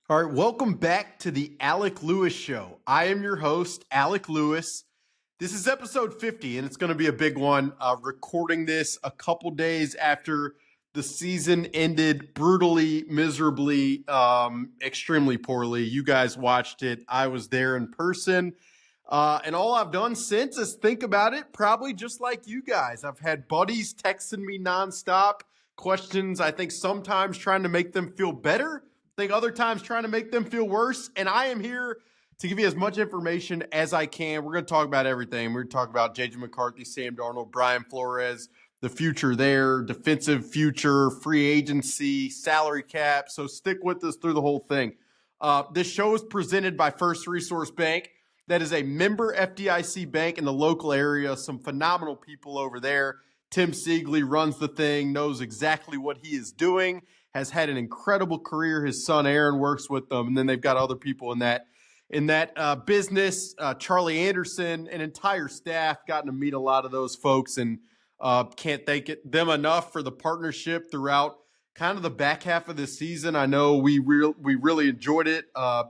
All right, welcome back to the Alec Lewis Show. I am your host, Alec Lewis. This is episode 50, and it's going to be a big one. Recording this a couple days after the season ended brutally, miserably, extremely poorly. You guys watched it. I was there in person. And all I've done since is think about it, probably just like you guys. I've had buddies texting me nonstop, questions, I think sometimes trying to make them feel better. I think other times trying to make them feel worse. And I am here to give you as much information as I can. We're going to talk about everything. We're going to talk about J.J. McCarthy, Sam Darnold, Brian Flores, the future there, defensive future, free agency, salary cap. So stick with us through the whole thing. This show is presented by First Resource Bank. That is a member FDIC bank in the local area. Some phenomenal people over there. Tim Siegley runs the thing, knows exactly what he is doing, has had an incredible career. His son Aaron works with them, and then they've got other people in that business. Charlie Anderson, an entire staff. Gotten to meet a lot of those folks, and can't thank them enough for the partnership throughout kind of the back half of this season. I know we really enjoyed it.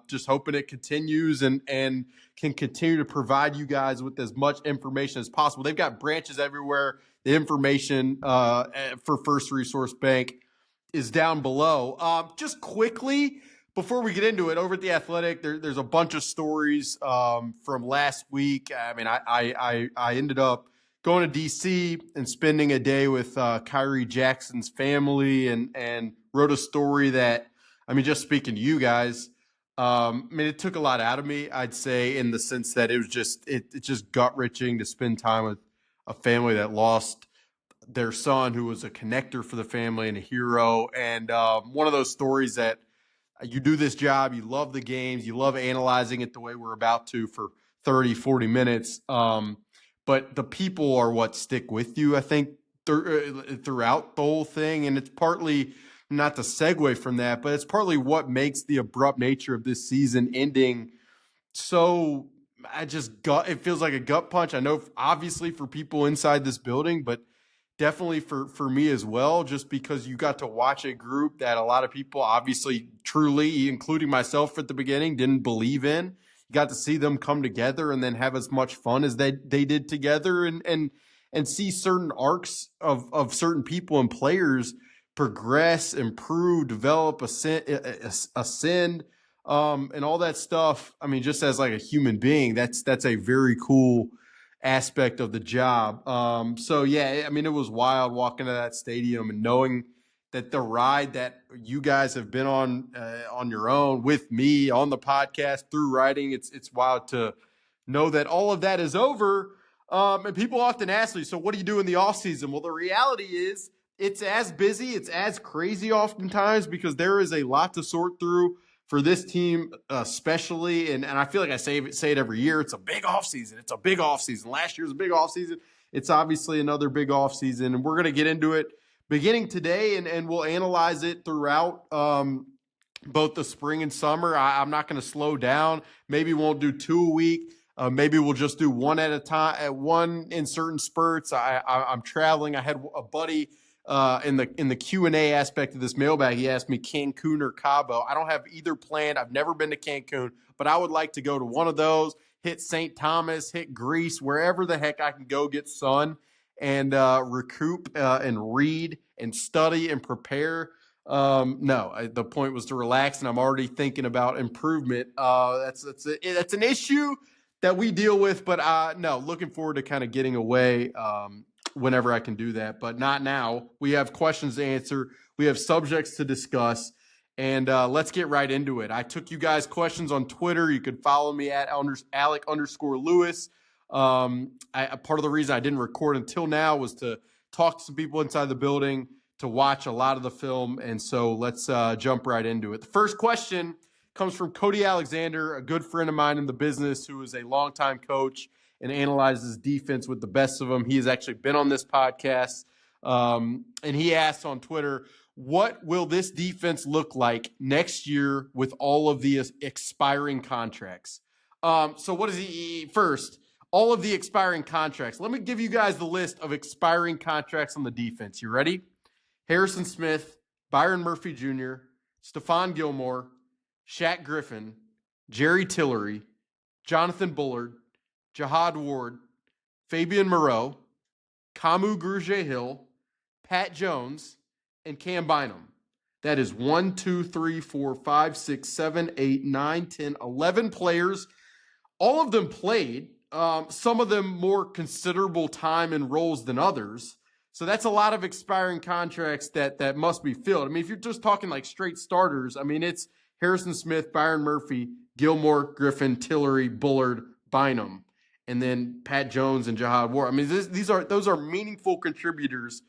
Just hoping it continues and can continue to provide you guys with as much information as possible. They've got branches everywhere. The information for First Resource Bank is down below. Just quickly, before we get into it, over at The Athletic, there's a bunch of stories from last week. I mean, I ended up going to D.C. and spending a day with Kyrie Jackson's family and wrote a story that, I mean, just speaking to you guys, it took a lot out of me, I'd say, in the sense that it was it's just gut-wrenching to spend time with a family that lost their son, who was a connector for the family and a hero. And one of those stories that you do this job, you love the games, you love analyzing it the way we're about to for 30, 40 minutes. But the people are what stick with you, I think, throughout the whole thing. And it's partly, not to segue from that, but it's partly what makes the abrupt nature of this season ending so, it feels like a gut punch. I know obviously for people inside this building, but definitely for me as well, just because you got to watch a group that a lot of people obviously truly, including myself at the beginning, didn't believe in. You got to see them come together and then have as much fun as they did together and see certain arcs of certain people and players progress, improve, develop, ascend, and all that stuff. I mean, just as like a human being, that's a very cool aspect of the job. So yeah, I mean, it was wild walking to that stadium and knowing that the ride that you guys have been on your own with me on the podcast through writing, it's wild to know that all of that is over. And people often ask me, so what do you do in the off season? Well, the reality is it's as busy, it's as crazy oftentimes because there is a lot to sort through for this team, especially. And I feel like I say it every year. It's a big offseason. It's a big offseason. Last year's a big offseason. It's obviously another big offseason. And we're going to get into it beginning today, and we'll analyze it throughout both the spring and summer. I'm not going to slow down. Maybe we won't do 2 a week. Maybe we'll just do one at a time, at one in certain spurts. I'm traveling. I had a buddy in the Q&A aspect of this mailbag. He asked me Cancun or Cabo. I don't have either planned. I've never been to Cancun, but I would like to go to one of those, hit St. Thomas, hit Greece, wherever the heck I can go get sun and recoup and read and study and prepare. The point was to relax, and I'm already thinking about improvement. That's an issue that we deal with, but no, looking forward to kind of getting away whenever I can do that, but not now. We have questions to answer. We have subjects to discuss, and let's get right into it. I took you guys questions on Twitter. You could follow me at Alec_Lewis. Part of the reason I didn't record until now was to talk to some people inside the building, to watch a lot of the film, and so let's jump right into it. The first question comes from Cody Alexander, a good friend of mine in the business who is a longtime coach and analyzes defense with the best of them. He has actually been on this podcast, and he asked on Twitter, what will this defense look like next year with all of the expiring contracts? So what is he first? All of the expiring contracts. Let me give you guys the list of expiring contracts on the defense. You ready? Harrison Smith, Byron Murphy Jr., Stephon Gilmore, Shaq Griffin, Jerry Tillery, Jonathan Bullard, Jihad Ward, Fabian Moreau, Kamu Grugier-Hill, Pat Jones, and Cam Bynum. That is 1, 2, 3, 4, 5, 6, 7, 8, 9, 10, 11 players. All of them played, some of them more considerable time and roles than others. So that's a lot of expiring contracts that must be filled. I mean, if you're just talking like straight starters, I mean, it's Harrison Smith, Byron Murphy, Gilmore, Griffin, Tillery, Bullard, Bynum, and then Pat Jones and Jihad Ward. I mean, those are meaningful contributors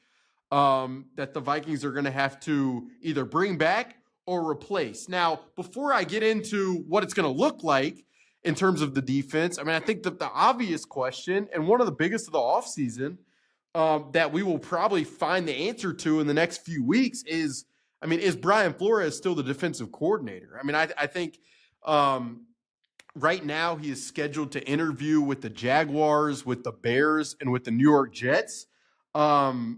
that the Vikings are going to have to either bring back or replace. Now, before I get into what it's going to look like in terms of the defense, I mean, I think that the obvious question, and one of the biggest of the offseason, that we will probably find the answer to in the next few weeks is Brian Flores still the defensive coordinator? I mean, I think right now he is scheduled to interview with the Jaguars, with the Bears, and with the New York Jets. The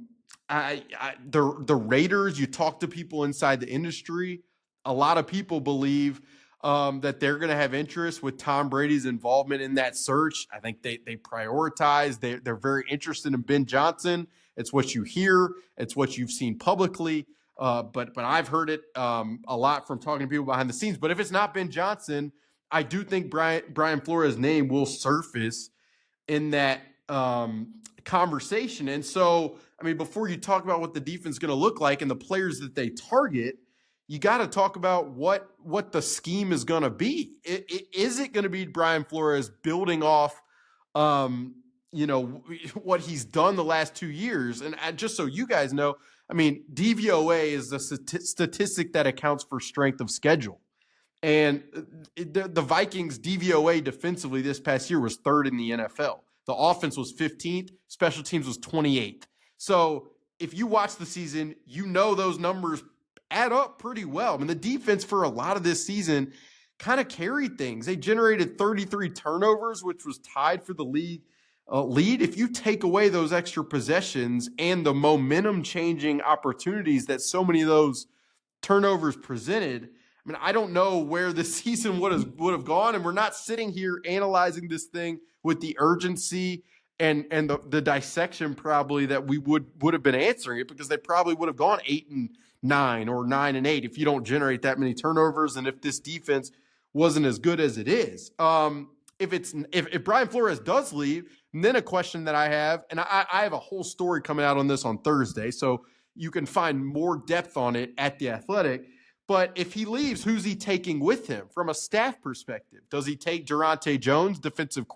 Raiders, you talk to people inside the industry, a lot of people believe that they're going to have interest with Tom Brady's involvement in that search. I think they prioritize. They're very interested in Ben Johnson. It's what you hear. It's what you've seen publicly. But I've heard it a lot from talking to people behind the scenes. But if it's not Ben Johnson, I do think Brian Flores' name will surface in that conversation. And so, I mean, before you talk about what the defense is going to look like and the players that they target, you got to talk about what the scheme is going to be. Is it going to be Brian Flores building off, what he's done the last 2 years? And just so you guys know, I mean, DVOA is the statistic that accounts for strength of schedule. And the Vikings DVOA defensively this past year was third in the NFL. The offense was 15th. Special teams was 28th. So if you watch the season, you know those numbers add up pretty well. I mean, the defense for a lot of this season kind of carried things. They generated 33 turnovers, which was tied for the league lead. If you take away those extra possessions and the momentum-changing opportunities that so many of those turnovers presented, I mean, I don't know where the season would have gone, and we're not sitting here analyzing this thing with the urgency and the dissection probably that we would have been answering it, because they probably would have gone 8-9 or 9-8 if you don't generate that many turnovers, and if this defense wasn't as good as it is. If Brian Flores does leave, then a question that I have, and I have a whole story coming out on this on Thursday, so you can find more depth on it at The Athletic. But if he leaves, who's he taking with him from a staff perspective? Does he take Durante Jones, defensive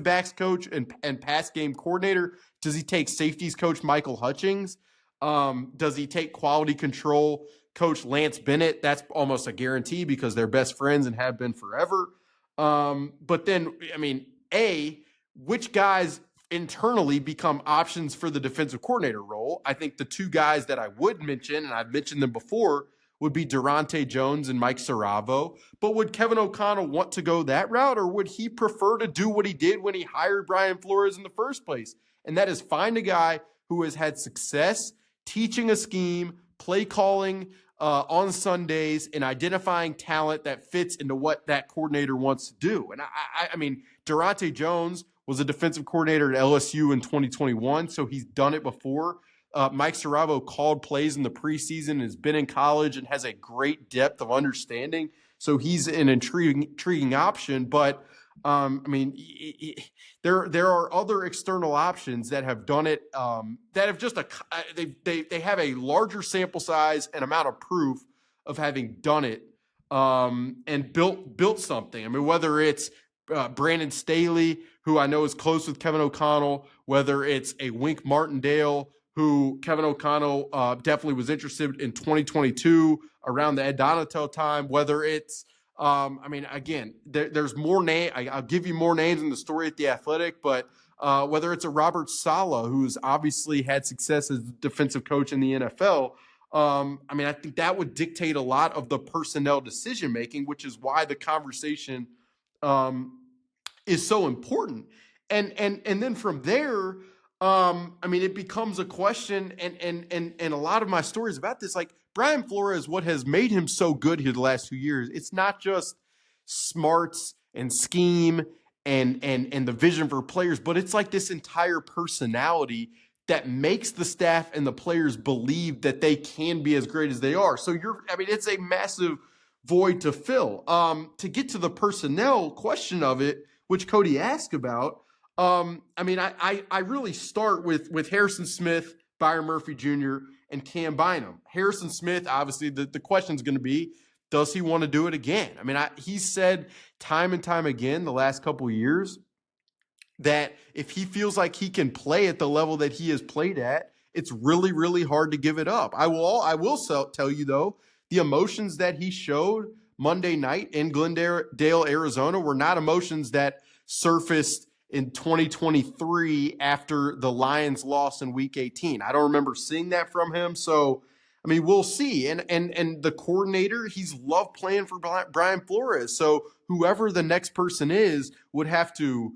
backs coach and pass game coordinator? Does he take safeties coach Michael Hutchings? Does he take quality control coach Lance Bennett? That's almost a guarantee because they're best friends and have been forever. But then, I mean, which guys internally become options for the defensive coordinator role? I think the two guys that I would mention, and I've mentioned them before, would be Durante Jones and Mike Saravo. But would Kevin O'Connell want to go that route, or would he prefer to do what he did when he hired Brian Flores in the first place? And that is find a guy who has had success teaching a scheme, play calling on Sundays, and identifying talent that fits into what that coordinator wants to do. And I mean, Durante Jones was a defensive coordinator at LSU in 2021, so he's done it before. Mike Saravo called plays in the preseason, has been in college, and has a great depth of understanding. So he's an intriguing option. But I mean, there are other external options that have done it. That have just they have a larger sample size and amount of proof of having done it and built something. I mean, whether it's Brandon Staley, who I know is close with Kevin O'Connell, whether it's a Wink Martindale, who Kevin O'Connell definitely was interested in 2022 around the Ed Donatel time, whether it's, again, there's more names. I'll give you more names in the story at The Athletic, but whether it's a Robert Saleh, who's obviously had success as a defensive coach in the NFL, I think that would dictate a lot of the personnel decision-making, which is why the conversation is so important. And then from there, I mean, it becomes a question, and a lot of my stories about this, like Brian Flores, what has made him so good here the last 2 years, it's not just smarts and scheme and the vision for players, but it's like this entire personality that makes the staff and the players believe that they can be as great as they are. So I mean, it's a massive void to fill. To get to the personnel question of it, which Cody asked about. I mean, I really start with Harrison Smith, Byron Murphy Jr., and Cam Bynum. Harrison Smith, obviously, the question is going to be, does he want to do it again? I mean, he's said time and time again the last couple of years that if he feels like he can play at the level that he has played at, it's really, really hard to give it up. I will tell you, though, the emotions that he showed Monday night in Glendale, Arizona, were not emotions that surfaced in 2023 after the Lions lost in Week 18. I don't remember seeing that from him. So, I mean, we'll see. And the coordinator, he's loved playing for Brian Flores. So whoever the next person is would have to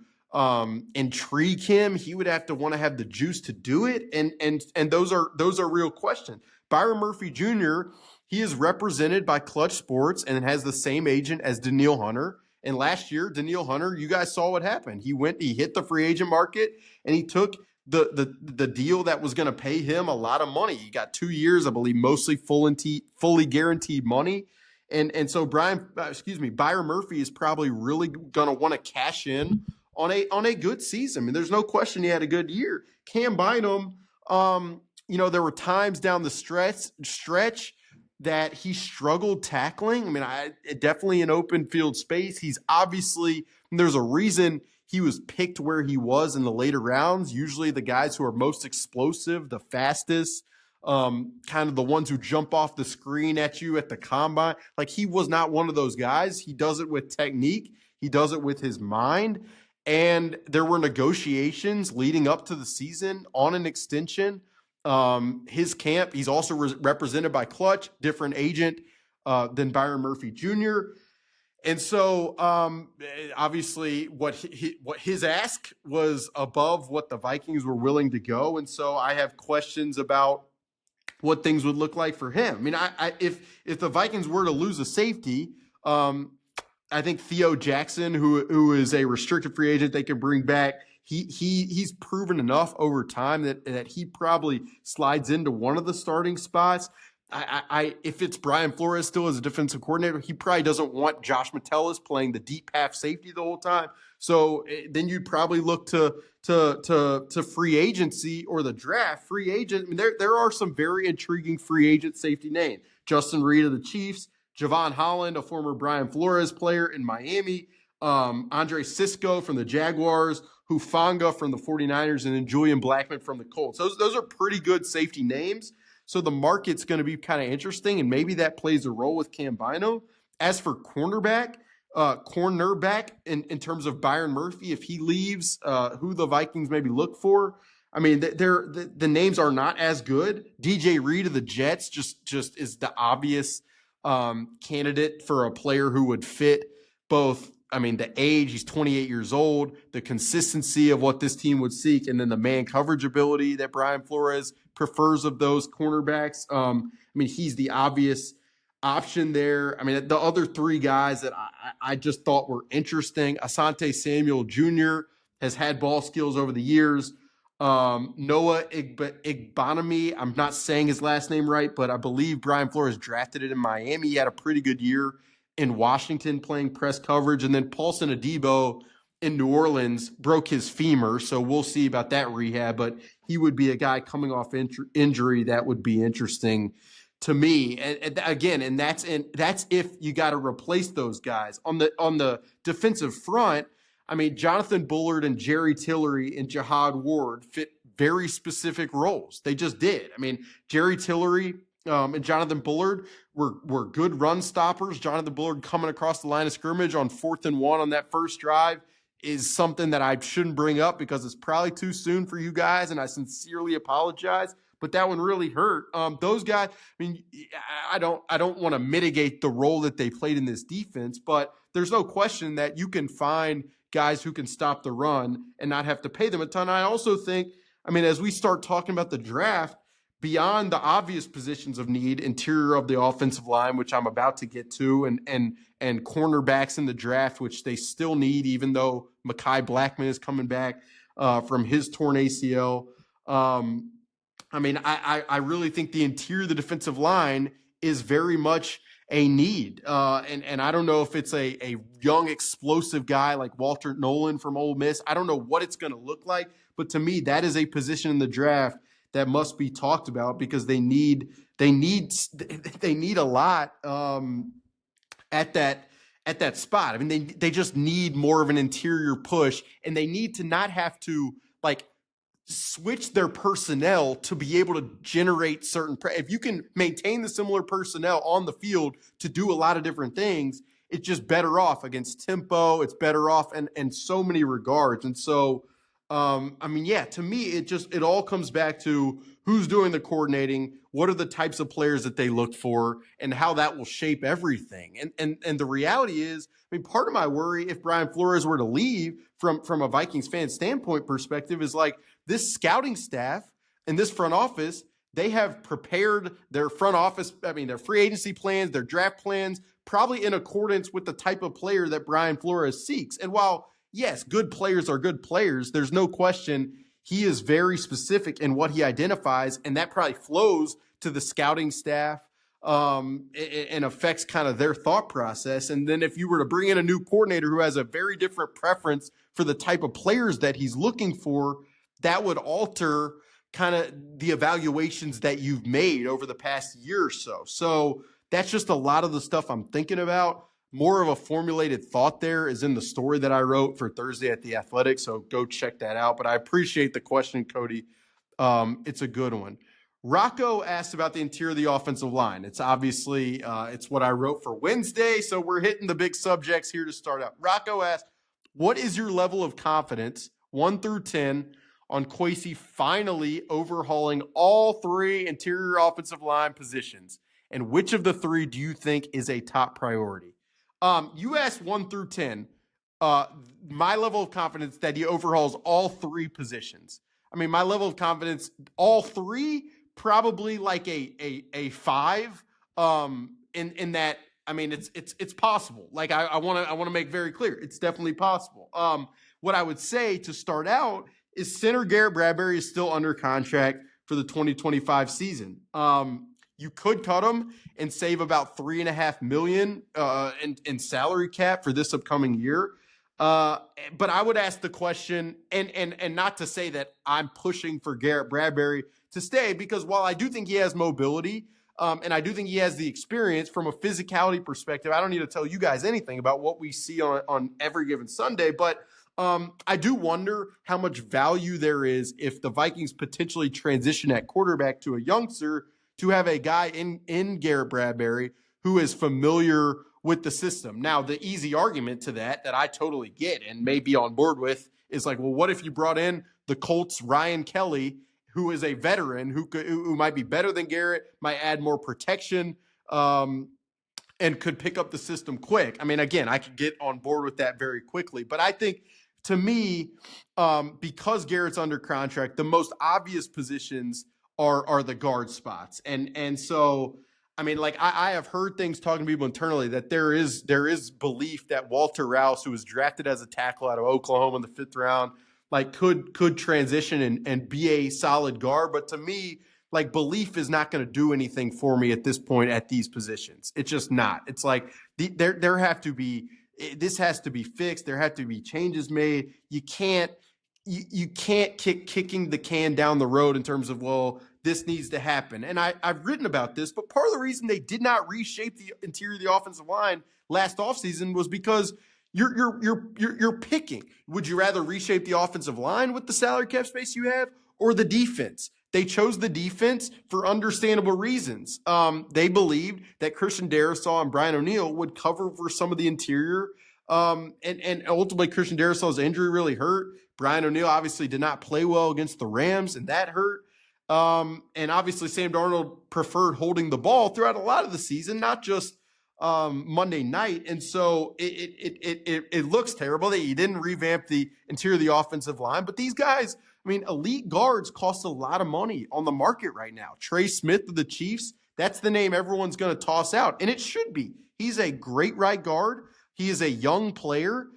intrigue him. He would have to want to have the juice to do it. And those are real questions. Byron Murphy Jr., he is represented by Clutch Sports and has the same agent as Danielle Hunter. And last year, Danielle Hunter, you guys saw what happened. He hit the free agent market, and he took the deal that was going to pay him a lot of money. He got 2 years, I believe, mostly fully guaranteed money. And so Byron Murphy is probably really going to want to cash in on a good season. I mean, there's no question he had a good year. Cam Bynum, there were times down the stretch that he struggled tackling. I mean, definitely in open field space. He's obviously, there's a reason he was picked where he was in the later rounds. Usually the guys who are most explosive, the fastest, kind of the ones who jump off the screen at you at the combine. Like, he was not one of those guys. He does it with technique. He does it with his mind. And there were negotiations leading up to the season on an extension. His camp, he's also represented by Clutch, different agent than Byron Murphy Jr. And so obviously what his ask was above what the Vikings were willing to go. And so I have questions about what things would look like for him. I mean, if the Vikings were to lose a safety, I think Theo Jackson, who is a restricted free agent they can bring back, he's proven enough over time that he probably slides into one of the starting spots. If it's Brian Flores still as a defensive coordinator, he probably doesn't want Josh Metellus playing the deep half safety the whole time. So then you'd probably look to free agency or the draft. Free agent, I mean, there are some very intriguing free agent safety names. Justin Reed of the Chiefs, Javon Holland, a former Brian Flores player in Miami, Andre Cisco from the Jaguars, Hufanga from the 49ers, and then Julian Blackmon from the Colts. Those are pretty good safety names. So the market's going to be kind of interesting, and maybe that plays a role with Cam Bynum. As for cornerback in terms of Byron Murphy, if he leaves, who the Vikings maybe look for, I mean, the names are not as good. DJ Reed of the Jets just is the obvious candidate for a player who would fit both. I mean, the age, he's 28 years old, the consistency of what this team would seek, and then the man coverage ability that Brian Flores prefers of those cornerbacks. I mean, he's the obvious option there. I mean, the other three guys that I just thought were interesting, Asante Samuel Jr. has had ball skills over the years. Noah Igbanami, I'm not saying his last name right, but I believe Brian Flores drafted it in Miami. He had a pretty good year in Washington playing press coverage. And then Paulson Adebo in New Orleans broke his femur, so we'll see about that rehab. But he would be a guy coming off injury that would be interesting to me. And again, that's if you got to replace those guys. On the defensive front, I mean, Jonathan Bullard and Jerry Tillery and Jihad Ward fit very specific roles. They just did. I mean, Jerry Tillery and Jonathan Bullard were good run stoppers. Jonathan Bullard coming across the line of scrimmage on 4th and 1 on that first drive is something that I shouldn't bring up because it's probably too soon for you guys, and I sincerely apologize. But that one really hurt. Those guys, I mean, I don't want to mitigate the role that they played in this defense, but there's no question that you can find guys who can stop the run and not have to pay them a ton. I also think I mean, as we start talking about the draft, beyond the obvious positions of need, interior of the offensive line, which I'm about to get to, and cornerbacks in the draft, which they still need, even though Mekhi Blackman is coming back from his torn ACL. I mean, I really think the interior of the defensive line is very much a need. And I don't know if it's a young, explosive guy like Walter Nolan from Ole Miss. I don't know what it's going to look like. But to me, that is a position in the draft that must be talked about because they need a lot at that spot. I mean, they just need more of an interior push, and they need to not have to like switch their personnel to be able to generate certain. If you can maintain the similar personnel on the field to do a lot of different things, it's just better off against tempo. It's better off in so many regards. And so, I mean, yeah, to me, it all comes back to who's doing the coordinating, what are the types of players that they look for, and how that will shape everything. And the reality is, I mean, part of my worry if Brian Flores were to leave from a Vikings fan standpoint perspective is like this scouting staff and this front office, they have prepared their front office, I mean, their free agency plans, their draft plans, probably in accordance with the type of player that Brian Flores seeks. And while, yes, good players are good players, there's no question he is very specific in what he identifies, and that probably flows to the scouting staff and affects kind of their thought process. And then if you were to bring in a new coordinator who has a very different preference for the type of players that he's looking for, that would alter kind of the evaluations that you've made over the past year or so. So that's just a lot of the stuff I'm thinking about. More of a formulated thought there is in the story that I wrote for Thursday at The Athletic, so go check that out. But I appreciate the question, Cody. It's a good one. Rocco asked about the interior of the offensive line. It's obviously, it's what I wrote for Wednesday, so we're hitting the big subjects here to start out. Rocco asked, what is your level of confidence, 1 through 10, on Kwesi finally overhauling all 3 interior offensive line positions? And which of the 3 do you think is a top priority? You asked 1 through 10. My level of confidence that he overhauls all 3 positions. I mean, my level of confidence, all 3, probably like a 5. In that, I mean, it's possible. Like I want to make very clear, it's definitely possible. What I would say to start out is center Garrett Bradbury is still under contract for the 2025 season. You could cut him and save about $3.5 million in salary cap for this upcoming year. But I would ask the question, and not to say that I'm pushing for Garrett Bradbury to stay, because while I do think he has mobility, and I do think he has the experience from a physicality perspective, I don't need to tell you guys anything about what we see on every given Sunday, but I do wonder how much value there is if the Vikings potentially transition at quarterback to a youngster, to have a guy in Garrett Bradbury who is familiar with the system. Now, the easy argument to that I totally get and may be on board with is like, well, what if you brought in the Colts' Ryan Kelly, who is a veteran, who might be better than Garrett, might add more protection, and could pick up the system quick? I mean, again, I could get on board with that very quickly. But I think, to me, because Garrett's under contract, the most obvious positions are the guard spots. And so, I mean, like I have heard things talking to people internally that there is belief that Walter Rouse, who was drafted as a tackle out of Oklahoma in the 5th round, like could transition and be a solid guard. But to me, like, belief is not going to do anything for me at this point at these positions. It's just not. It's like there have to be, this has to be fixed. There have to be changes made. You can't kicking the can down the road in terms of, well, this needs to happen. And I've written about this, but part of the reason they did not reshape the interior of the offensive line last offseason was because you're picking. Would you rather reshape the offensive line with the salary cap space you have, or the defense? They chose the defense for understandable reasons. They believed that Christian Darrisaw and Brian O'Neill would cover for some of the interior. And ultimately, Christian Darrisaw's injury really hurt. Brian O'Neill obviously did not play well against the Rams, and that hurt. And obviously, Sam Darnold preferred holding the ball throughout a lot of the season, not just Monday night. And so it looks terrible that you didn't revamp the interior of the offensive line. But these guys, I mean, elite guards cost a lot of money on the market right now. Trey Smith of the Chiefs, that's the name everyone's going to toss out, and it should be. He's a great right guard. He is a young player.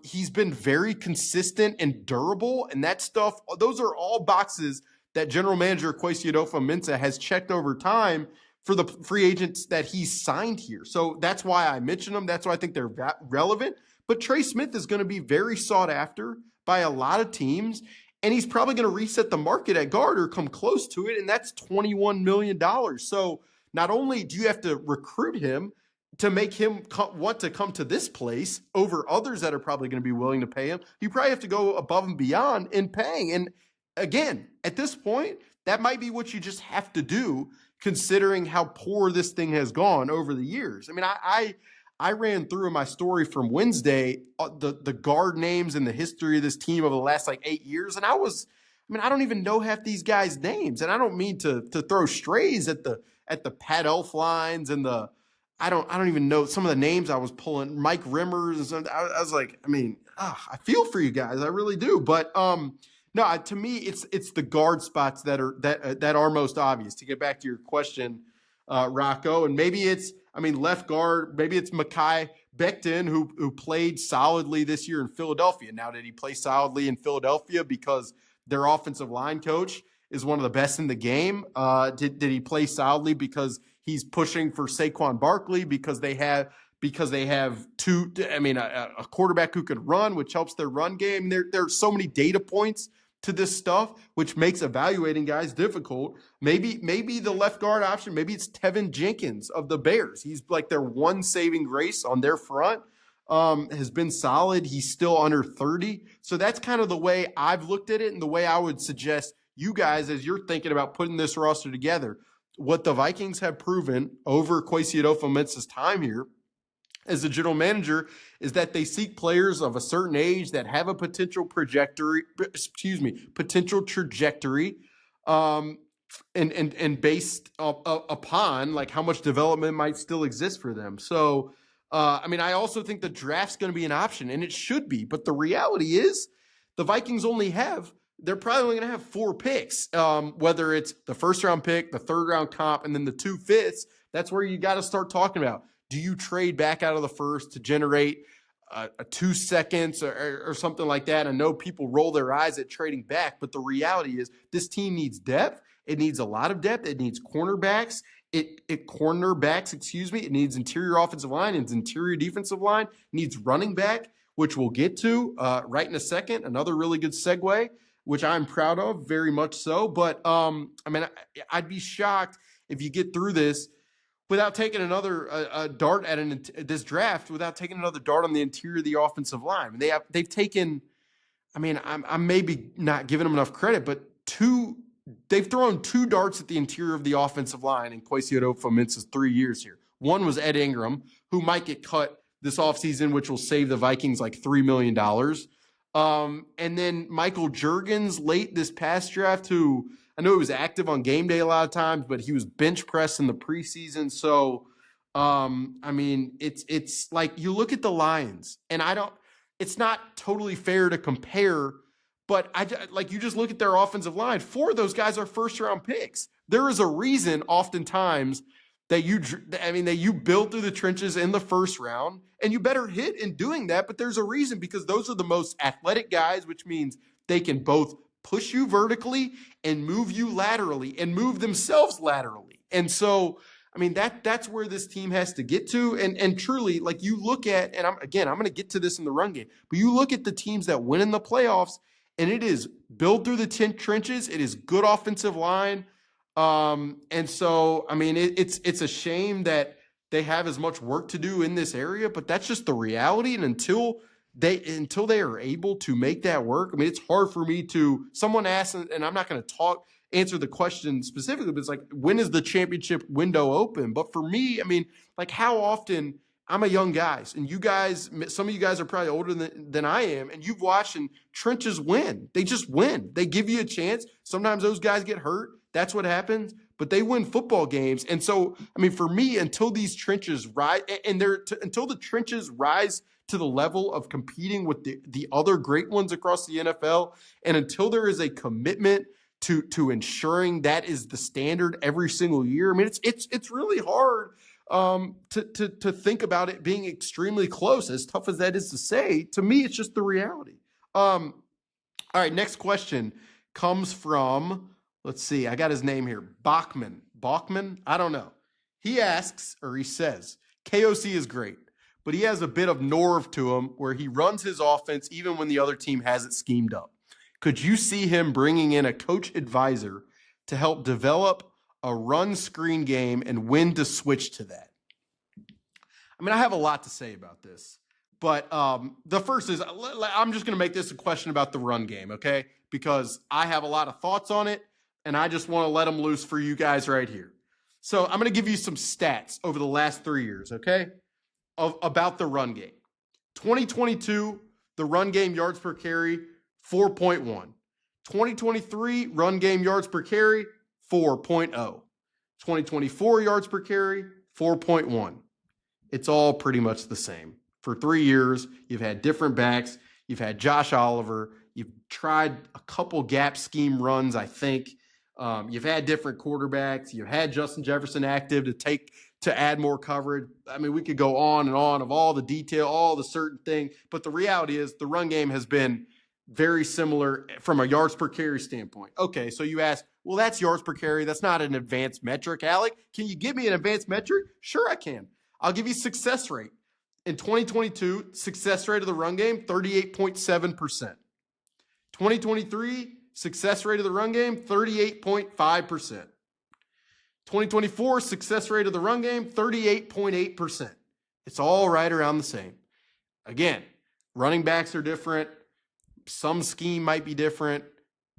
He's been very consistent and durable, and that stuff, those are all boxes that general manager Kwesi Adofo-Mensah has checked over time for the free agents that he's signed here. So that's why I mention them. That's why I think they're relevant. But Trey Smith is going to be very sought after by a lot of teams, and he's probably going to reset the market at guard or come close to it, and that's $21 million. So not only do you have to recruit him to make him want to come to this place over others that are probably going to be willing to pay him, you probably have to go above and beyond in paying. And again, at this point, that might be what you just have to do, considering how poor this thing has gone over the years. I mean, I ran through in my story from Wednesday the guard names and the history of this team over the last 8 years, and I don't even know half these guys' names, and I don't mean to throw strays at the Pat Elflines and the I don't even know some of the names I was pulling, Mike Rimmers and something. I was like, I feel for you guys, I really do, but no, to me, it's the guard spots that are most obvious. To get back to your question, Rocco, and maybe it's left guard. Maybe it's Mekhi Becton who played solidly this year in Philadelphia. Now, did he play solidly in Philadelphia because their offensive line coach is one of the best in the game? Did he play solidly because he's pushing for Saquon Barkley because they have a quarterback who could run, which helps their run game? There are so many data points to this stuff, which makes evaluating guys difficult. Maybe the left guard option, maybe it's Tevin Jenkins of the Bears. He's like their one saving grace on their front, has been solid. He's still under 30. So that's kind of the way I've looked at it and the way I would suggest you guys, as you're thinking about putting this roster together. What the Vikings have proven over Kwesi Adofo-Mensah's time here as the general manager is that they seek players of a certain age that have a potential trajectory, and based upon how much development might still exist for them. So, I also think the draft's going to be an option, and it should be. But the reality is, the Vikings they're probably only going to have 4 picks, whether it's the first round pick, the third round comp, and then the 2 fifths. That's where you got to start talking about. Do you trade back out of the first to generate a 2 seconds or something like that? I know people roll their eyes at trading back, but the reality is this team needs depth. It needs a lot of depth. It needs cornerbacks. It needs interior offensive line. It needs interior defensive line. It needs running back, which we'll get to right in a second. Another really good segue, which I'm proud of, very much so. But I'd be shocked if you get through this without taking another dart at this draft, without taking another dart on the interior of the offensive line. They've taken, I'm maybe not giving them enough credit, but they've thrown 2 darts at the interior of the offensive line in Kwesi Adofo-Mensah's 3 years here. One was Ed Ingram, who might get cut this offseason, which will save the Vikings $3 million. And then Michael Juergens late this past draft, who I know he was active on game day a lot of times, but he was bench pressed in the preseason. So, it's like you look at the Lions, and it's not totally fair to compare, but you just look at their offensive line. 4 of those guys are first round picks. There is a reason oftentimes that you build through the trenches in the first round, and you better hit in doing that. But there's a reason, because those are the most athletic guys, which means they can both push you vertically and move you laterally and move themselves laterally. And so, that's where this team has to get to. And truly, you look at, and I'm going to get to this in the run game, but you look at the teams that win in the playoffs, and it is build through the trenches. It is good offensive line. And so, it's a shame that they have as much work to do in this area, but that's just the reality. And until they are able to make that work, it's hard for me to, someone asked, and I'm not going to answer the question specifically, but it's when is the championship window open? But for me, how often, I'm a young guy, and you guys, some of you guys are probably older than I am, and you've watched, and trenches win. They just win. They give you a chance. Sometimes those guys get hurt. That's what happens, but they win football games. And so, for me, until these trenches rise, until the trenches rise to the level of competing with the other great ones across the NFL. And until there is a commitment to ensuring that is the standard every single year, I mean, it's really hard to think about it being extremely close. As tough as that is to say, to me, it's just the reality. All right, next question comes from, let's see, I got his name here, Bachman, I don't know. He asks, or he says, KOC is great, but he has a bit of nerve to him where he runs his offense even when the other team has it schemed up. Could you see him bringing in a coach advisor to help develop a run screen game and when to switch to that? I mean, I have a lot to say about this, but the first is I'm just going to make this a question about the run game, okay? Because I have a lot of thoughts on it, and I just want to let them loose for you guys right here. So I'm going to give you some stats over the last 3 years, okay, about the run game. 2022, the run game yards per carry, 4.1. 2023, run game yards per carry, 4.0. 2024 yards per carry, 4.1. It's all pretty much the same. For 3 years, you've had different backs. You've had Josh Oliver. You've tried a couple gap scheme runs, I think. You've had different quarterbacks. You've had Justin Jefferson active to add more coverage. I mean, we could go on and on of all the detail, all the certain thing. But the reality is the run game has been very similar from a yards per carry standpoint. Okay, so you ask, well, that's yards per carry. That's not an advanced metric, Alec. Can you give me an advanced metric? Sure, I can. I'll give you success rate. In 2022, success rate of the run game, 38.7%. 2023, success rate of the run game, 38.5%. 2024, success rate of the run game, 38.8%. It's all right around the same. Again, running backs are different. Some scheme might be different.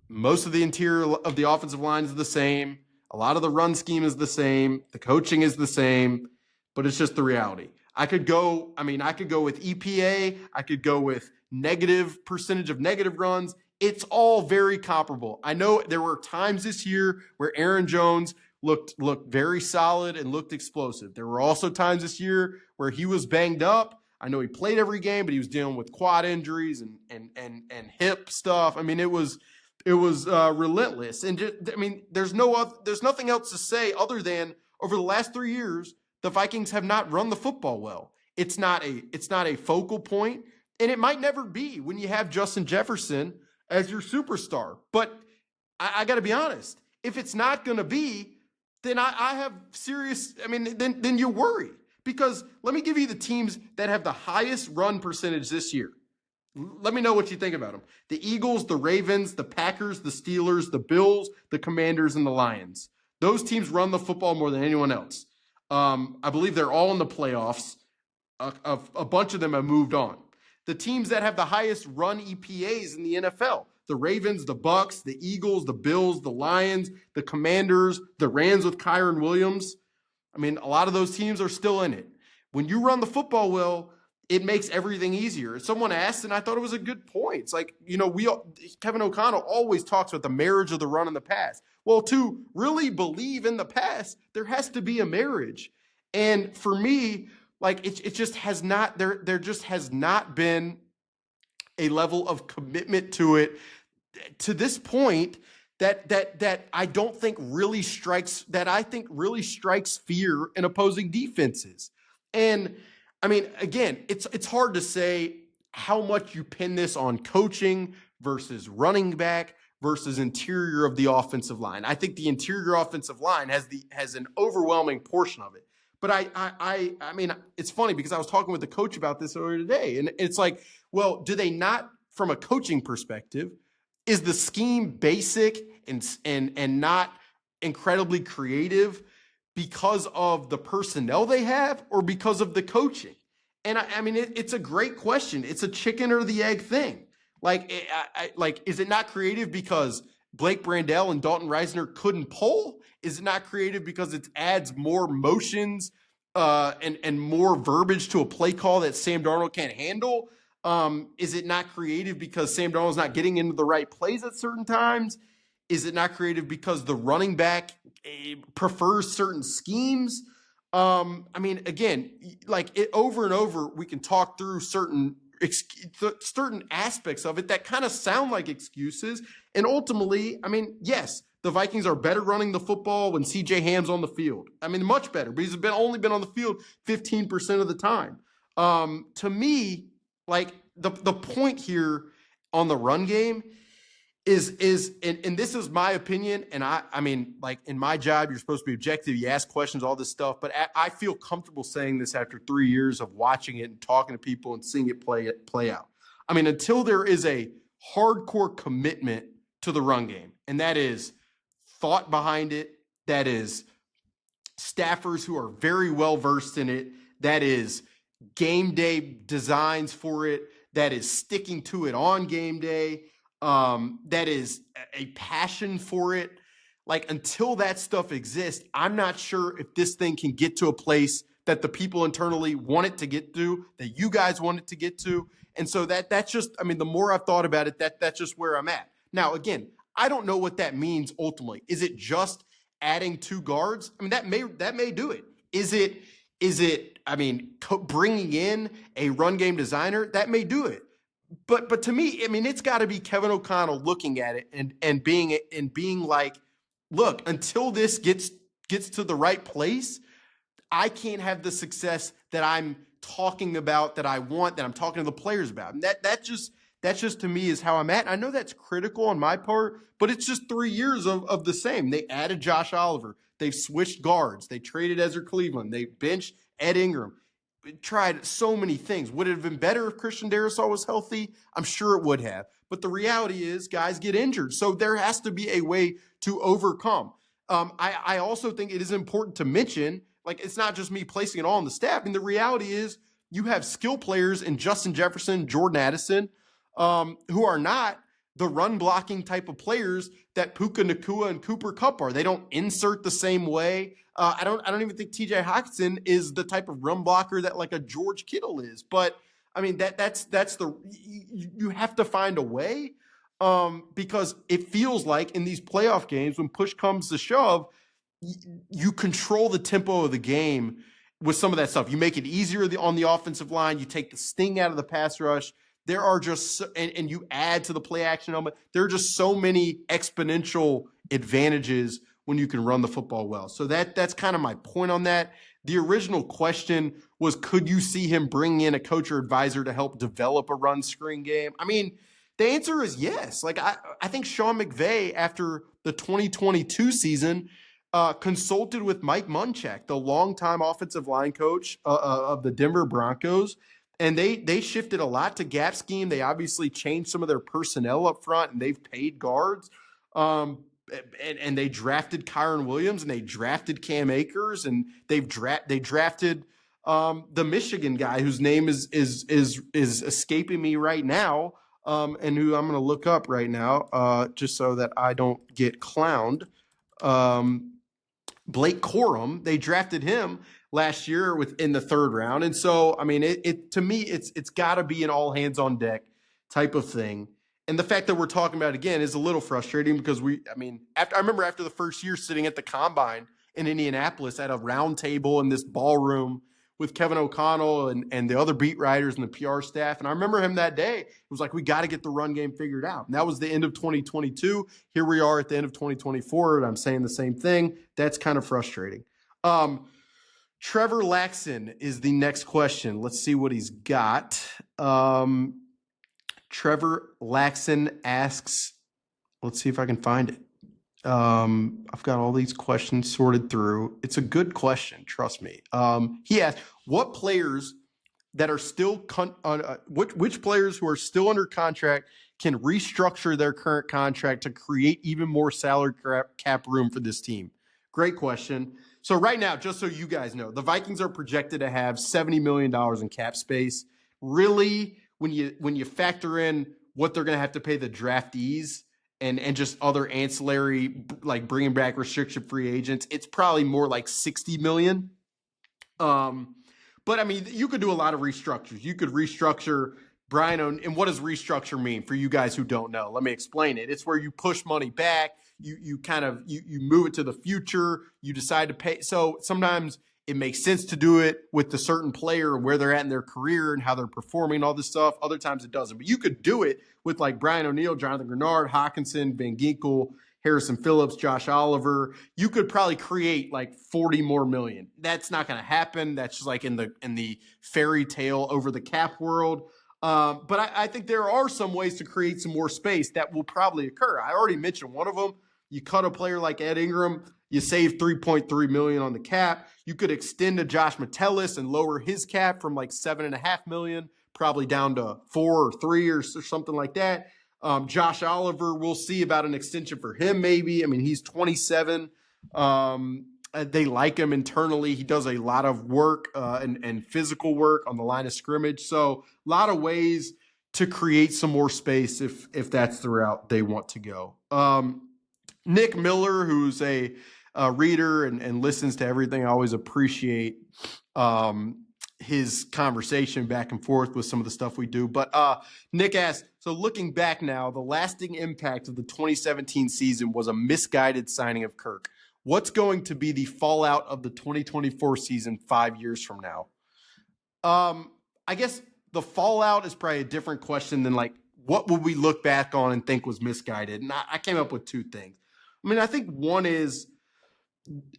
Most of the interior of the offensive line is the same. A lot of the run scheme is the same. The coaching is the same, but it's just the reality. I could go with EPA. I could go with negative percentage of negative runs. It's all very comparable. I know there were times this year where Aaron Jones looked very solid and looked explosive. There were also times this year where he was banged up. I know he played every game, but he was dealing with quad injuries and hip stuff. I mean, it was relentless. And just, I mean, there's nothing else to say other than over the last 3 years, the Vikings have not run the football well. It's not a focal point, and it might never be when you have Justin Jefferson as your superstar. But I got to be honest, if it's not going to be, then I have serious. I mean, then you worry. Because let me give you the teams that have the highest run percentage this year. Let me know what you think about them. The Eagles, the Ravens, the Packers, the Steelers, the Bills, the Commanders, and the Lions. Those teams run the football more than anyone else. I believe they're all in the playoffs. A bunch of them have moved on. The teams that have the highest run EPAs in the NFL, the Ravens, the Bucks, the Eagles, the Bills, the Lions, the Commanders, the Rams with Kyron Williams. I mean, a lot of those teams are still in it. When you run the football well, it makes everything easier. Someone asked, and I thought it was a good point. It's like, Kevin O'Connell always talks about the marriage of the run and the pass. Well, to really believe in the pass, there has to be a marriage. And for me, like it just has not, there just has not been a level of commitment to it to this point that I think really strikes fear in opposing defenses. And I mean, again, it's hard to say how much you pin this on coaching versus running back versus interior of the offensive line. I think the interior offensive line has an overwhelming portion of it. But I mean, it's funny because I was talking with the coach about this earlier today, and it's like, well, do they not, from a coaching perspective, is the scheme basic and not incredibly creative because of the personnel they have or because of the coaching? And I mean, it's a great question. It's a chicken or the egg thing. Like, is it not creative because Blake Brandel and Dalton Reisner couldn't pull? Is it not creative because it adds more motions and more verbiage to a play call that Sam Darnold can't handle? Is it not creative because Sam Darnold's not getting into the right plays at certain times? Is it not creative because the running back prefers certain schemes? I mean, again, like it over and over, we can talk through certain aspects of it that kind of sound like excuses. And ultimately, I mean, yes, the Vikings are better running the football when CJ Ham's on the field. I mean, much better, but he's only been on the field 15% of the time. To me, like the point here on the run game is and this is my opinion, and I mean, like in my job, you're supposed to be objective, you ask questions, all this stuff, but I feel comfortable saying this after 3 years of watching it and talking to people and seeing it play out. I mean, until there is a hardcore commitment to the run game, and that is thought behind it, that is staffers who are very well versed in it, that is game day designs for it, that is sticking to it on game day, that is a passion for it. Like until that stuff exists, I'm not sure if this thing can get to a place that the people internally want it to get to, that you guys want it to get to. And so that's just, I mean, the more I've thought about it, that's just where I'm at. Now, again, I don't know what that means ultimately. Is it just adding 2 guards? I mean, that may do it. Is it, I mean, bringing in a run game designer? That may do it. But to me, I mean, it's got to be Kevin O'Connell looking at it and being like, look, until this gets to the right place, I can't have the success that I'm talking about, that I want, that I'm talking to the players about. And that's just to me is how I'm at. And I know that's critical on my part, but it's just 3 years of the same. They added Josh Oliver. They've switched guards. They traded Ezra Cleveland. They benched Ed Ingram. Tried so many things. Would it have been better if Christian Darrisaw was healthy? I'm sure it would have. But the reality is guys get injured. So there has to be a way to overcome. I also think it is important to mention, like, it's not just me placing it all on the staff. I mean, the reality is you have skill players in Justin Jefferson, Jordan Addison, who are not the run blocking type of players that Puka Nacua and Cooper Kupp are. They don't insert the same way. I don't even think TJ Hockenson is the type of run blocker that like a George Kittle is. But I mean, you have to find a way, because it feels like in these playoff games, when push comes to shove, you control the tempo of the game with some of that stuff. You make it easier on the offensive line. You take the sting out of the pass rush. There are just, and you add to the play action element. There are just so many exponential advantages when you can run the football well. So that's kind of my point on that. The original question was, could you see him bringing in a coach or advisor to help develop a run screen game? I mean, the answer is yes. Like I think Sean McVay, after the 2022 season, consulted with Mike Munchak, the longtime offensive line coach of the Denver Broncos. And they shifted a lot to gap scheme. They obviously changed some of their personnel up front, and they've paid guards. And they drafted Kyron Williams, and they drafted Cam Akers, and they drafted the Michigan guy whose name is escaping me right now, and who I'm going to look up right now, just so that I don't get clowned. Blake Corum. They drafted him last year within the 3rd round. And so, I mean, it to me, it's got to be an all hands on deck type of thing. And the fact that we're talking about it again is a little frustrating because I remember after the first year sitting at the combine in Indianapolis at a round table in this ballroom with Kevin O'Connell and the other beat writers and the PR staff. And I remember him that day. It was like, we got to get the run game figured out. And that was the end of 2022. Here we are at the end of 2024, and I'm saying the same thing. That's kind of frustrating. Trevor Laxon is the next question. Let's see what he's got. Trevor Laxon asks, let's see if I can find it. I've got all these questions sorted through. It's a good question, trust me. He asked, what players that are still which players who are still under contract can restructure their current contract to create even more salary cap room for this team? Great question. So right now, just so you guys know, the Vikings are projected to have $70 million in cap space. Really, when you factor in what they're going to have to pay the draftees and just other ancillary, like bringing back restriction free agents, it's probably more like 60 million. But I mean, you could do a lot of restructures. You could restructure Brian, and what does restructure mean for you guys who don't know? Let me explain it. It's where you push money back, you move it to the future, you decide to pay. So sometimes it makes sense to do it with the certain player and where they're at in their career and how they're performing, all this stuff. Other times it doesn't. But you could do it with like Brian O'Neill, Jonathan Grenard, Hawkinson, Van Ginkel, Harrison Phillips, Josh Oliver. You could probably create like 40 more million. That's not going to happen. That's just like in the fairy tale over the cap world. But I think there are some ways to create some more space that will probably occur. I already mentioned one of them. You cut a player like Ed Ingram, you save $3.3 million on the cap. You could extend to Josh Metellus and lower his cap from like $7.5 million, probably down to 4 or 3 or something like that. Josh Oliver, we'll see about an extension for him maybe. I mean, he's 27. They like him internally. He does a lot of work and physical work on the line of scrimmage. So a lot of ways to create some more space if that's the route they want to go. Nick Miller, who's a reader and listens to everything, I always appreciate his conversation back and forth with some of the stuff we do. But Nick asked, so looking back now, the lasting impact of the 2017 season was a misguided signing of Kirk. What's going to be the fallout of the 2024 season 5 years from now? I guess the fallout is probably a different question than like, what would we look back on and think was misguided? And I came up with 2 things. I mean, I think one is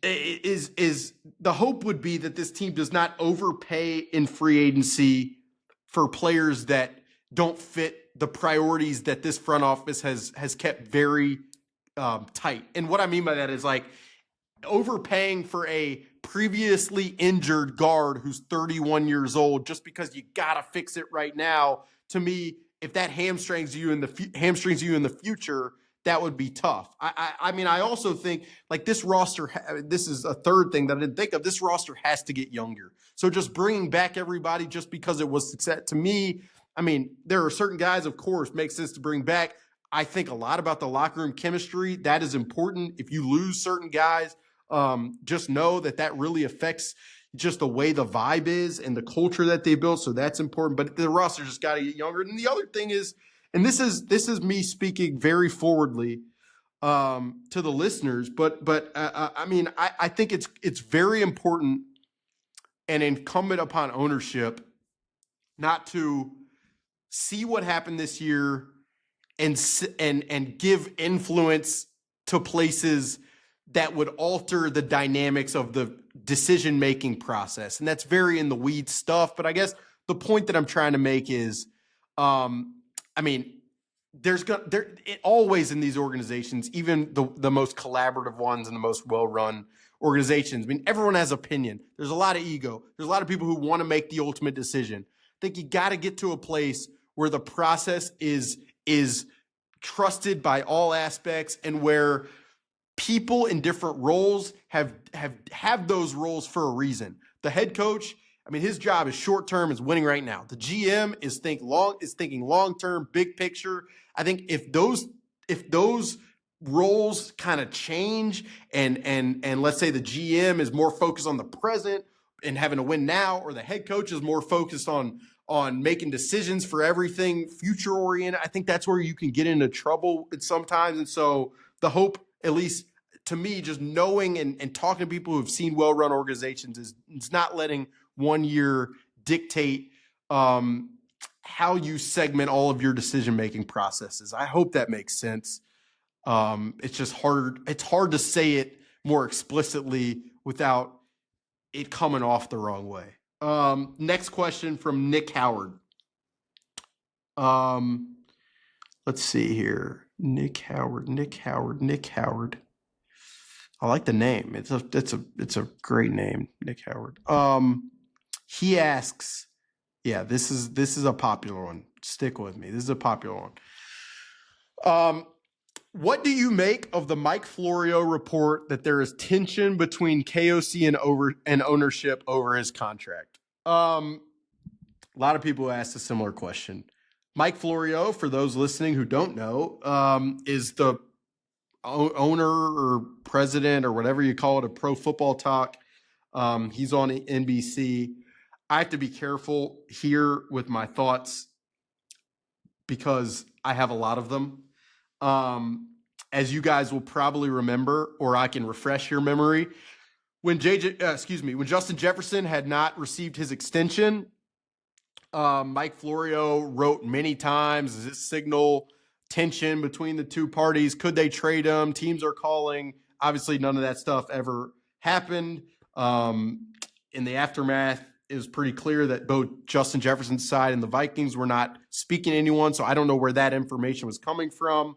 the hope would be that this team does not overpay in free agency for players that don't fit the priorities that this front office has kept very tight. And what I mean by that is like overpaying for a previously injured guard who's 31 years old just because you got to fix it right now. To me, if that hamstrings you in the future, that would be tough. I mean, I also think like this roster, this is a third thing that I didn't think of. This roster has to get younger. So just bringing back everybody just because it was success to me, I mean, there are certain guys, of course, makes sense to bring back. I think a lot about the locker room chemistry. That is important. If you lose certain guys, just know that really affects just the way the vibe is and the culture that they built. So that's important. But the roster just got to get younger. And the other thing is, and this is me speaking very forwardly to the listeners, but I mean, I think it's very important and incumbent upon ownership not to see what happened this year and give influence to places that would alter the dynamics of the decision-making process. And that's very in the weeds stuff. But I guess the point that I'm trying to make is, I mean, it always in these organizations, even the most collaborative ones and the most well-run organizations, I mean, everyone has opinion. There's a lot of ego. There's a lot of people who want to make the ultimate decision. I think you got to get to a place where the process is trusted by all aspects and where people in different roles have those roles for a reason. The head coach, I mean, his job is short-term, is winning right now. The GM is thinking long-term, big picture. I think if those roles kind of change and let's say the GM is more focused on the present and having to win now, or the head coach is more focused on making decisions for everything future-oriented, I think that's where you can get into trouble sometimes. And so the hope, at least to me, just knowing and talking to people who have seen well-run organizations is not letting 1 year dictate how you segment all of your decision-making processes. I hope that makes sense. It's just hard. It's hard to say it more explicitly without it coming off the wrong way. Next question from Nick Howard. Let's see here. Nick Howard. I like the name. It's a great name, Nick Howard. He asks, yeah, this is a popular one. Stick with me. This is a popular one. What do you make of the Mike Florio report that there is tension between KOC and ownership over his contract? A lot of people asked a similar question. Mike Florio, for those listening who don't know, is the owner or president or whatever you call it of Pro Football Talk. He's on NBC. I have to be careful here with my thoughts because I have a lot of them. As you guys will probably remember, or I can refresh your memory, when when Justin Jefferson had not received his extension, Mike Florio wrote many times, does this signal tension between the two parties? Could they trade him? Teams are calling. Obviously, none of that stuff ever happened. In the aftermath, it was pretty clear that both Justin Jefferson's side and the Vikings were not speaking to anyone, so I don't know where that information was coming from.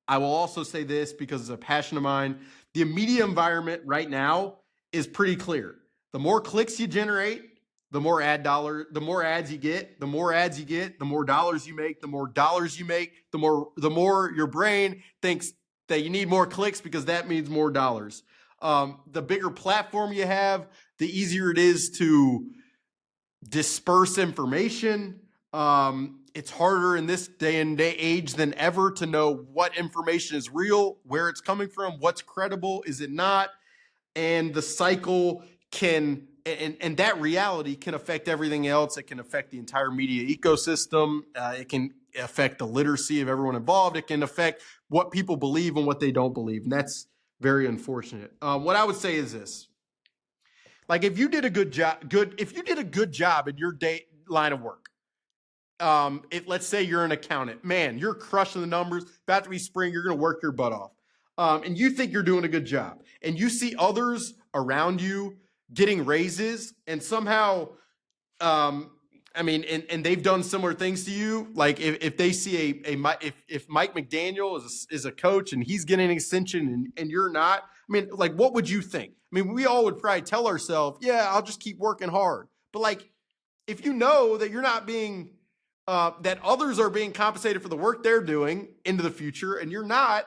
I will also say this because it's a passion of mine. The media environment right now is pretty clear. The more clicks you generate, the more ads you get, the more ads you get, the more dollars you make, the more dollars you make, the more your brain thinks that you need more clicks because that means more dollars. The bigger platform you have, the easier it is to disperse information. It's harder in this day and age than ever to know what information is real, where it's coming from, what's credible, is it not? And the cycle can, and that reality can affect everything else. It can affect the entire media ecosystem. It can affect the literacy of everyone involved. It can affect what people believe and what they don't believe. And that's very unfortunate. What I would say is this. Like if you did a good job in your line of work, let's say you're an accountant, man, you're crushing the numbers, about to be spring, you're going to work your butt off. And you think you're doing a good job and you see others around you getting raises and somehow, and they've done similar things to you. Like if they see if Mike McDaniel is a coach and he's getting an extension and you're not, I mean, like, what would you think? I mean, we all would probably tell ourselves, yeah, I'll just keep working hard. But like, if you know that you're not being, that others are being compensated for the work they're doing into the future and you're not,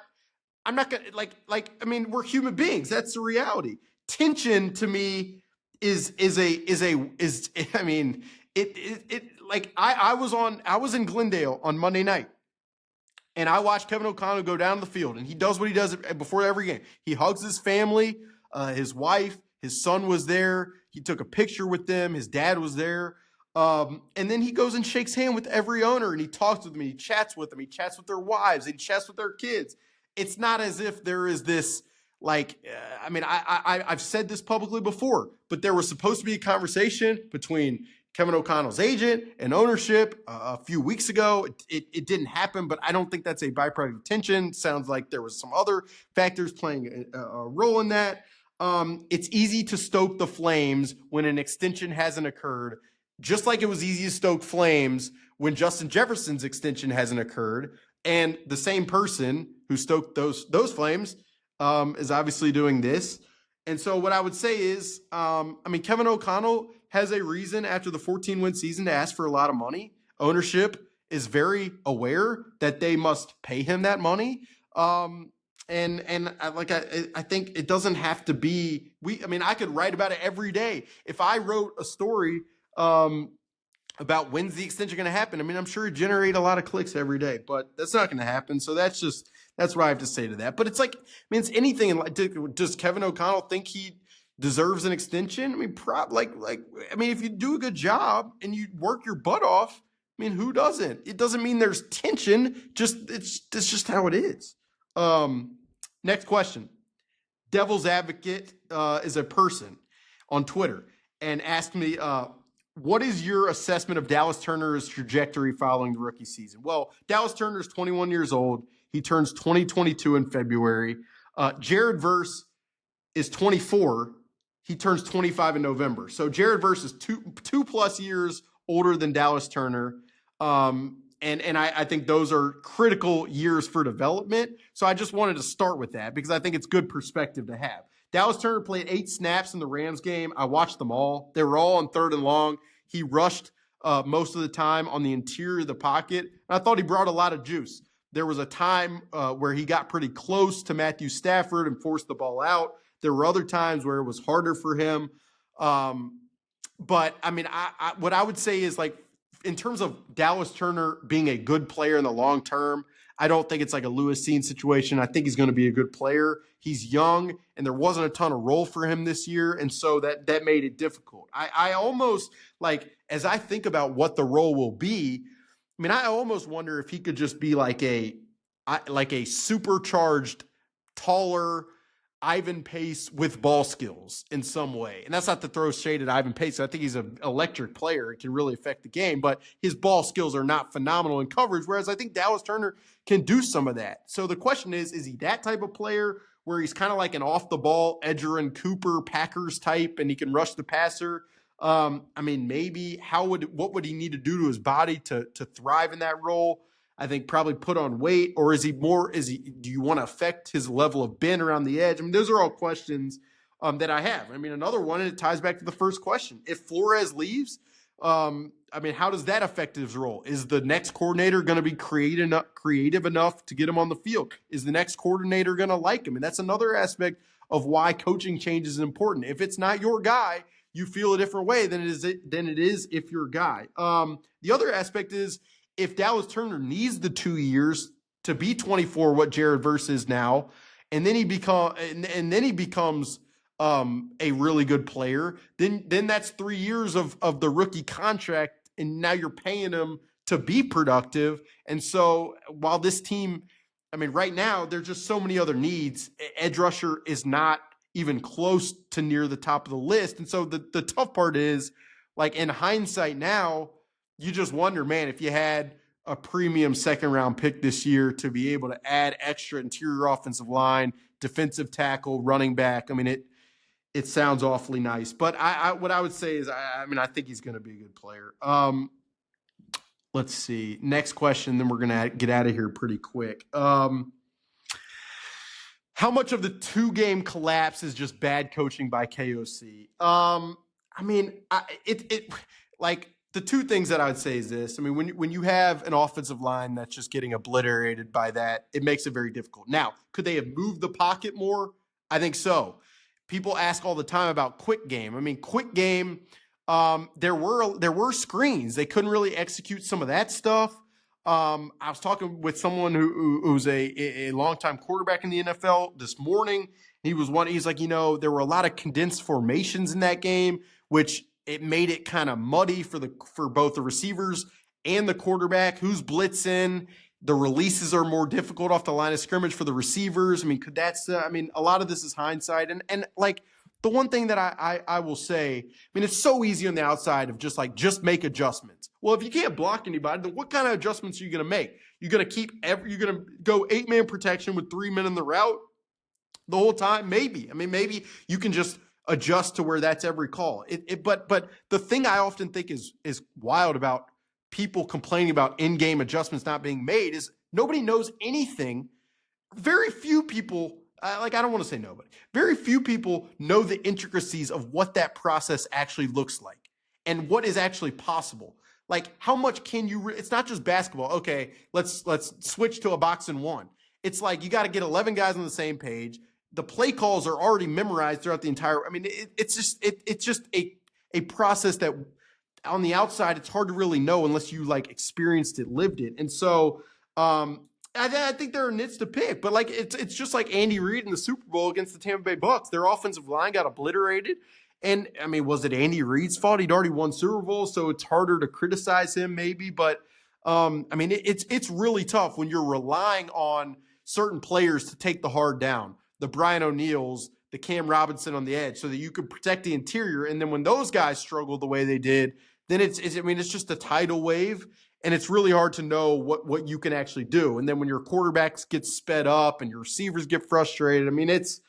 I'm not going to I mean, we're human beings. That's the reality. Tension to me I was in Glendale on Monday night and I watched Kevin O'Connell go down the field and he does what he does before every game. He hugs his family, his wife, his son was there. He took a picture with them. His dad was there. And then he goes and shakes hands with every owner and he talks with them. He chats with them. He chats with their wives. He chats with their kids. It's not as if there is this, I've said this publicly before, but there was supposed to be a conversation between Kevin O'Connell's agent and ownership a few weeks ago. It didn't happen, but I don't think that's a byproduct of tension. Sounds like there was some other factors playing a role in that. It's easy to stoke the flames when an extension hasn't occurred, just like it was easy to stoke flames when Justin Jefferson's extension hasn't occurred. And the same person who stoked those flames is obviously doing this. And so what I would say is, Kevin O'Connell has a reason after the 14-win season to ask for a lot of money. Ownership is very aware that they must pay him that money. I think it doesn't have to be, I could write about it every day. If I wrote a story about when's the extension going to happen, I'm sure it generate a lot of clicks every day, but that's not going to happen. So that's what I have to say to that. But it's like, it's anything. Does Kevin O'Connell think he deserves an extension? If you do a good job and you work your butt off, who doesn't? It doesn't mean there's tension. It's just how it is. Next question. Devil's Advocate is a person on Twitter and asked me, what is your assessment of Dallas Turner's trajectory following the rookie season? Well, Dallas Turner is 21 years old. He turns 22 in February. Jared Verse is 24. He turns 25 in November. So Jared Verse is two plus years older than Dallas Turner. I think those are critical years for development. So I just wanted to start with that because I think it's good perspective to have. Dallas Turner played 8 snaps in the Rams game. I watched them all. They were all on 3rd and long. He rushed most of the time on the interior of the pocket. And I thought he brought a lot of juice. There was a time where he got pretty close to Matthew Stafford and forced the ball out. There were other times where it was harder for him. What I would say is, like, in terms of Dallas Turner being a good player in the long term, I don't think it's like a Lewis Cine situation. I think he's going to be a good player. He's young, and there wasn't a ton of role for him this year, and so that made it difficult. I almost, as I think about what the role will be, I almost wonder if he could just be like a supercharged, taller, Ivan Pace with ball skills in some way. And that's not to throw shade at Ivan Pace. I think he's an electric player. It can really affect the game, but his ball skills are not phenomenal in coverage, whereas I think Dallas Turner can do some of that. So the question is he that type of player where he's kind of like an off-the-ball Edgerrin Cooper Packers type and he can rush the passer? I mean, maybe what would he need to do to his body to thrive in that role? I think probably put on weight, or do you want to affect his level of bend around the edge? I mean, those are all questions that I have. I mean, another one, and it ties back to the first question. If Flores leaves, I mean, how does that affect his role? Is the next coordinator going to be creative enough to get him on the field? Is the next coordinator going to like him? And that's another aspect of why coaching change is important. If it's not your guy, you feel a different way than it is if your guy. The other aspect is, if Dallas Turner needs the 2 years to be 24, what Jared Verse is now, and then he becomes a really good player, then that's 3 years of the rookie contract, and now you're paying him to be productive. And so while this team, I mean, right now there's just so many other needs. Edge rusher is not even close to near the top of the list. And so the tough part is, like, in hindsight now, you just wonder, man, if you had a premium second-round pick this year to be able to add extra interior offensive line, defensive tackle, running back. I mean, it sounds awfully nice. But what I would say is, I mean, I think he's going to be a good player. Let's see. Next question, then we're going to get out of here pretty quick. How much of the 2-game collapse is just bad coaching by KOC? I mean, the two things that I would say is this. I mean, when you have an offensive line that's just getting obliterated by that, it makes it very difficult. Now, could they have moved the pocket more? I think so. People ask all the time about quick game. I mean, quick game, there were screens. They couldn't really execute some of that stuff. I was talking with someone who's a longtime quarterback in the NFL this morning. He's like, there were a lot of condensed formations in that game, which it made it kind of muddy for both the receivers and the quarterback. Who's blitzing? The releases are more difficult off the line of scrimmage for the receivers. I mean, a lot of this is hindsight. And like, the one thing that I will say, I mean, it's so easy on the outside of just make adjustments. Well, if you can't block anybody, then what kind of adjustments are you going to make? You're going to go 8-man protection with 3 men in the route the whole time? Maybe. I mean, maybe you can just adjust to where that's every call. But the thing I often think is wild about people complaining about in-game adjustments not being made is nobody knows anything. Very few people, I don't want to say nobody, very few people know the intricacies of what that process actually looks like and what is actually possible. Like, how much can you, it's not just basketball. Okay, let's switch to a box and one. It's like, you got to get 11 guys on the same page. The play calls are already memorized throughout the entire. I mean, it's just a process that on the outside it's hard to really know unless you like experienced it, lived it. And so I think there are nits to pick, but like it's just like Andy Reid in the Super Bowl against the Tampa Bay Bucks. Their offensive line got obliterated, and I mean, was it Andy Reid's fault? He'd already won Super Bowl, so it's harder to criticize him, maybe. But I mean, it's really tough when you're relying on certain players to take the hard down. The Brian O'Neills, the Cam Robinson on the edge, so that you could protect the interior. And then when those guys struggle the way they did, then it's just a tidal wave, and it's really hard to know what you can actually do. And then when your quarterbacks get sped up and your receivers get frustrated, I mean, it's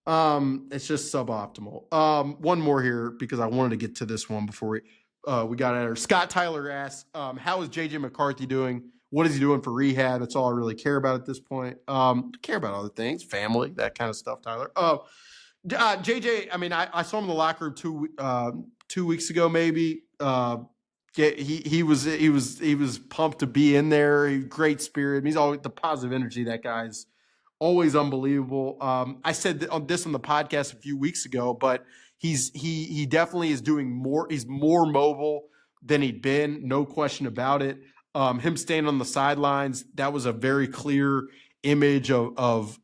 just suboptimal. One more here because I wanted to get to this one before we got at her. Scott Tyler asks, how is JJ McCarthy doing? What is he doing for rehab? That's all I really care about at this point. Care about other things, family, that kind of stuff, Tyler. JJ, I mean, I saw him in the locker room 2 weeks ago, maybe. He was pumped to be in there. Great spirit. He's always the positive energy. That guy's always unbelievable. I said this on the podcast a few weeks ago, but he definitely is doing more. He's more mobile than he'd been, no question about it. Him staying on the sidelines, that was a very clear image of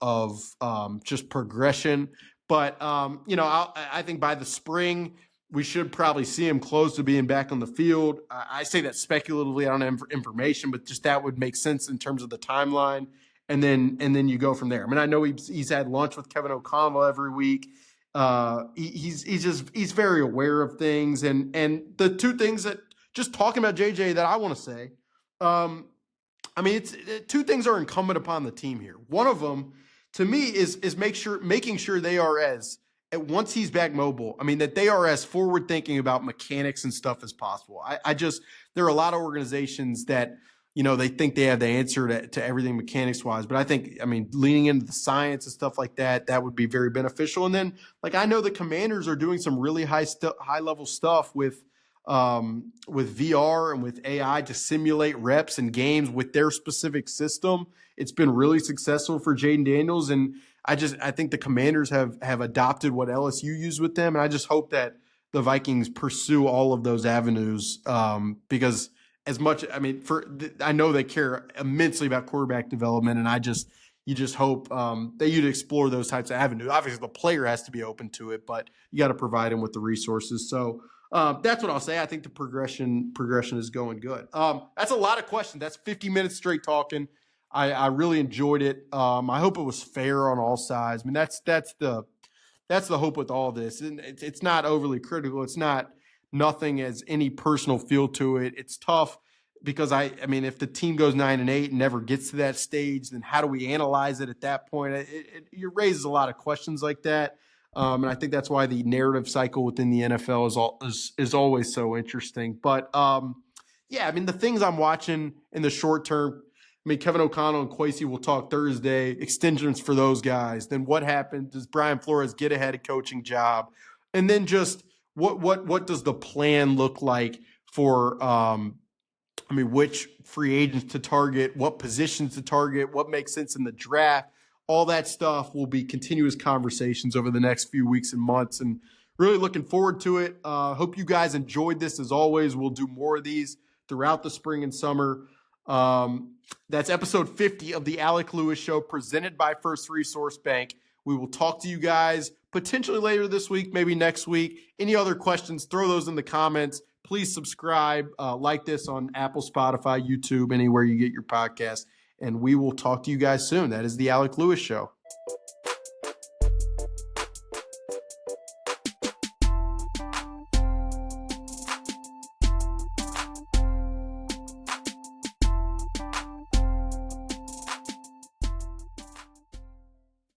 just progression. But I think by the spring we should probably see him close to being back on the field. I say that speculatively. I don't have information, but just that would make sense in terms of the timeline. and then you go from there. I mean, I know he's had lunch with Kevin O'Connell every week. He's very aware of things, and the two things that just talking about JJ that I want to say, I mean, two things are incumbent upon the team here. One of them, to me, is making sure they are once he's back mobile. I mean, that they are as forward thinking about mechanics and stuff as possible. There are a lot of organizations that, they think they have the answer to everything mechanics wise, but I mean, leaning into the science and stuff like that would be very beneficial. And then, I know the Commanders are doing some really high level stuff with VR and with AI to simulate reps and games with their specific system. It's been really successful for Jaden Daniels, and I think the Commanders have adopted what LSU used with them, and I just hope that the Vikings pursue all of those avenues, because as much, I mean, I know they care immensely about quarterback development, and you just hope that you'd explore those types of avenues. Obviously, the player has to be open to it, but you got to provide him with the resources. So that's what I'll say. I think the progression is going good. That's a lot of questions. That's 50 minutes straight talking. I really enjoyed it. I hope it was fair on all sides. I mean, that's the hope with all this. And it's not overly critical. It's nothing as any personal feel to it. It's tough because I mean, if the team goes 9-8 and never gets to that stage, then how do we analyze it at that point? It raises a lot of questions like that. And I think that's why the narrative cycle within the NFL is always so interesting. But yeah, I mean, the things I'm watching in the short term, I mean, Kevin O'Connell and Kwesi will talk Thursday, extensions for those guys. Then what happens? Does Brian Flores get a head coaching job? And then just what does the plan look like for, which free agents to target, what positions to target, what makes sense in the draft? All that stuff will be continuous conversations over the next few weeks and months, and really looking forward to it. Hope you guys enjoyed this. As always, we'll do more of these throughout the spring and summer. That's episode 50 of the Alec Lewis Show, presented by First Resource Bank. We will talk to you guys potentially later this week, maybe next week. Any other questions, throw those in the comments. Please subscribe, like this on Apple, Spotify, YouTube, anywhere you get your podcast. And we will talk to you guys soon. That is the Alec Lewis Show.